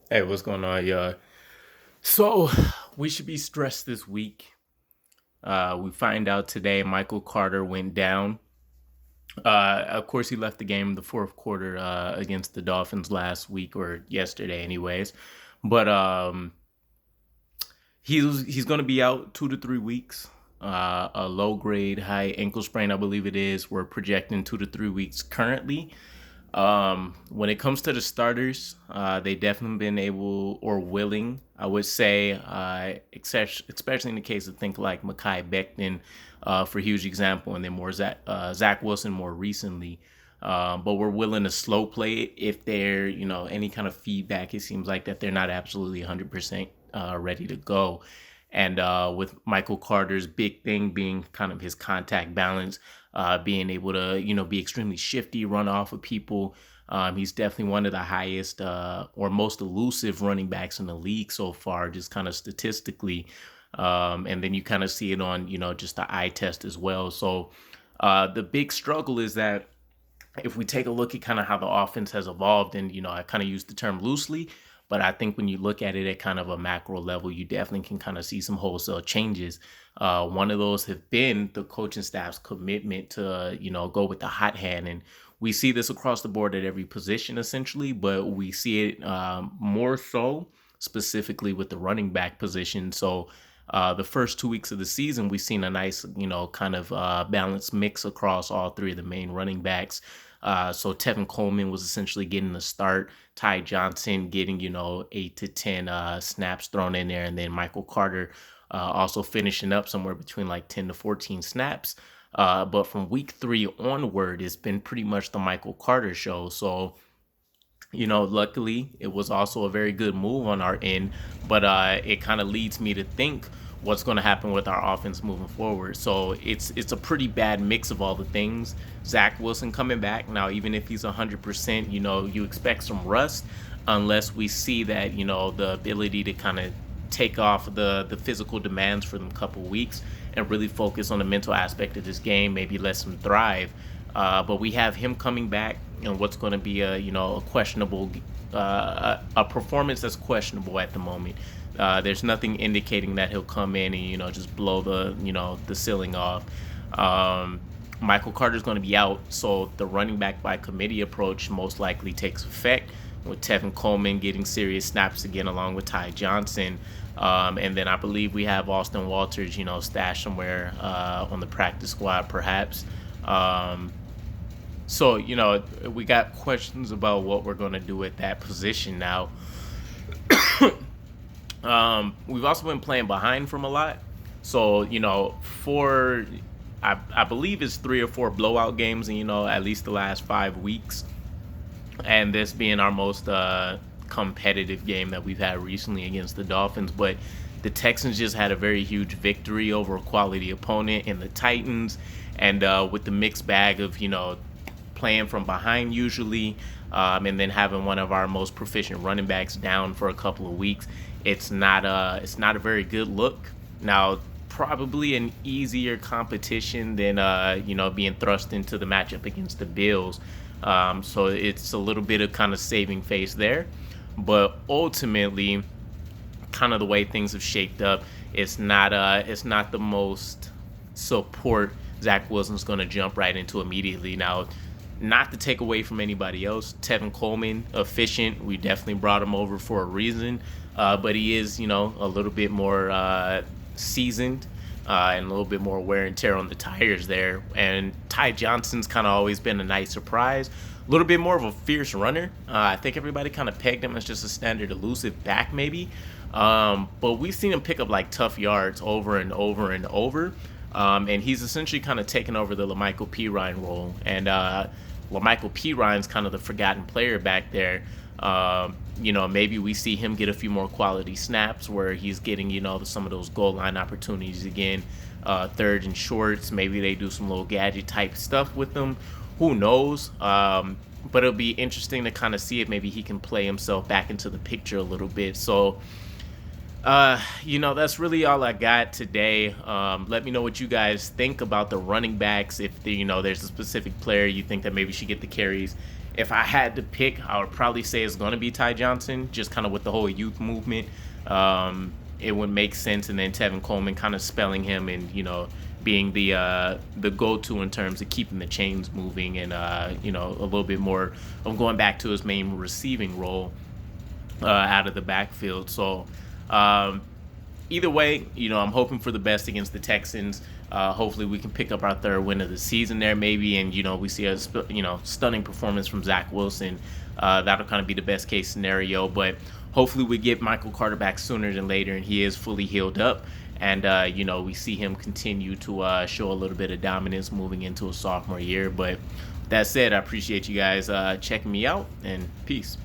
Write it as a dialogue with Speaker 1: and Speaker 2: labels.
Speaker 1: Hey, what's going on, y'all? So, we should be stressed this week. We find out today Michael Carter went down. Of course, he left the game in the fourth quarter against the Dolphins last week or yesterday, anyways. But he's going to be out 2 to 3 weeks. A low grade, high ankle sprain, I believe it is. We're projecting 2 to 3 weeks currently. When it comes to the starters, they definitely been able or willing, I would say, especially in the case of think like Mekhi Becton, for huge example, and then more Zach Wilson more recently. But we're willing to slow play it if they're, any kind of feedback. It seems like that they're not absolutely 100% ready to go. And with Michael Carter's big thing being kind of his contact balance, being able to, be extremely shifty, run off of people. He's definitely one of the highest or most elusive running backs in the league so far, just kind of statistically. And then you kind of see it on, just the eye test as well. So the big struggle is that if we take a look at kind of how the offense has evolved, and I kind of use the term loosely, but I think when you look at it at kind of a macro level, you definitely can kind of see some wholesale changes. One of those have been the coaching staff's commitment to go with the hot hand, and we see this across the board at every position essentially, but we see it more so specifically with the running back position. So the first 2 weeks of the season, we've seen a nice, kind of balanced mix across all three of the main running backs. So Tevin Coleman was essentially getting the start. Ty Johnson getting, 8 to 10 snaps thrown in there. And then Michael Carter also finishing up somewhere between like 10 to 14 snaps. But from week 3 onward, it's been pretty much the Michael Carter show. So, luckily, it was also a very good move on our end. But it kind of leads me to think what's going to happen with our offense moving forward. So it's a pretty bad mix of all the things. Zach Wilson coming back now, even if he's 100%, you expect some rust unless we see that the ability to kind of take off the physical demands for them couple weeks and really focus on the mental aspect of this game, maybe let him thrive. But we have him coming back, and what's going to be a questionable a performance that's questionable at the moment. There's nothing indicating that he'll come in and just blow the ceiling off. Michael Carter's going to be out, so the running back by committee approach most likely takes effect, with Tevin Coleman getting serious snaps again along with Ty Johnson. And then I believe we have Austin Walters, stashed somewhere on the practice squad, perhaps. So, we got questions about what we're going to do at that position now. We've also been playing behind from a lot. So, I believe it's 3 or 4 blowout games in, at least the last 5 weeks. And this being our most competitive game that we've had recently against the Dolphins. But the Texans just had a very huge victory over a quality opponent in the Titans. And with the mixed bag of, playing from behind usually, and then having one of our most proficient running backs down for a couple of weeks, it's not a very good look. Now, probably an easier competition than being thrust into the matchup against the Bills. So it's a little bit of kind of saving face there, but ultimately, kind of the way things have shaped up, it's not the most support Zach Wilson's going to jump right into immediately. Now, not to take away from anybody else, Tevin Coleman, efficient. We definitely brought him over for a reason, but he is, a little bit more seasoned and a little bit more wear and tear on the tires there. And Ty Johnson's kind of always been a nice surprise. A little bit more of a fierce runner. I think everybody kind of pegged him as just a standard elusive back, maybe. But we've seen him pick up like tough yards over and over and over. And he's essentially kind of taken over the LaMichael Pirine role. And LaMichael Pirine's kind of the forgotten player back there. Maybe we see him get a few more quality snaps where he's getting, some of those goal line opportunities again, third and shorts. Maybe they do some little gadget type stuff with them. Who knows? But it'll be interesting to kind of see if maybe he can play himself back into the picture a little bit. So, that's really all I got today. Let me know what you guys think about the running backs. If there's a specific player you think that maybe should get the carries, if I had to pick, I would probably say it's going to be Ty Johnson, just kind of with the whole youth movement. It would make sense, and then Tevin Coleman kind of spelling him and being the go-to in terms of keeping the chains moving, and a little bit more of going back to his main receiving role out of the backfield. So either way, I'm hoping for the best against the Texans. Hopefully we can pick up our third win of the season there, maybe, and we see a stunning performance from Zach Wilson. That'll kind of be the best case scenario, but hopefully we get Michael Carter back sooner than later, and he is fully healed up, and we see him continue to show a little bit of dominance moving into a sophomore year. But that said, I appreciate you guys checking me out, and peace.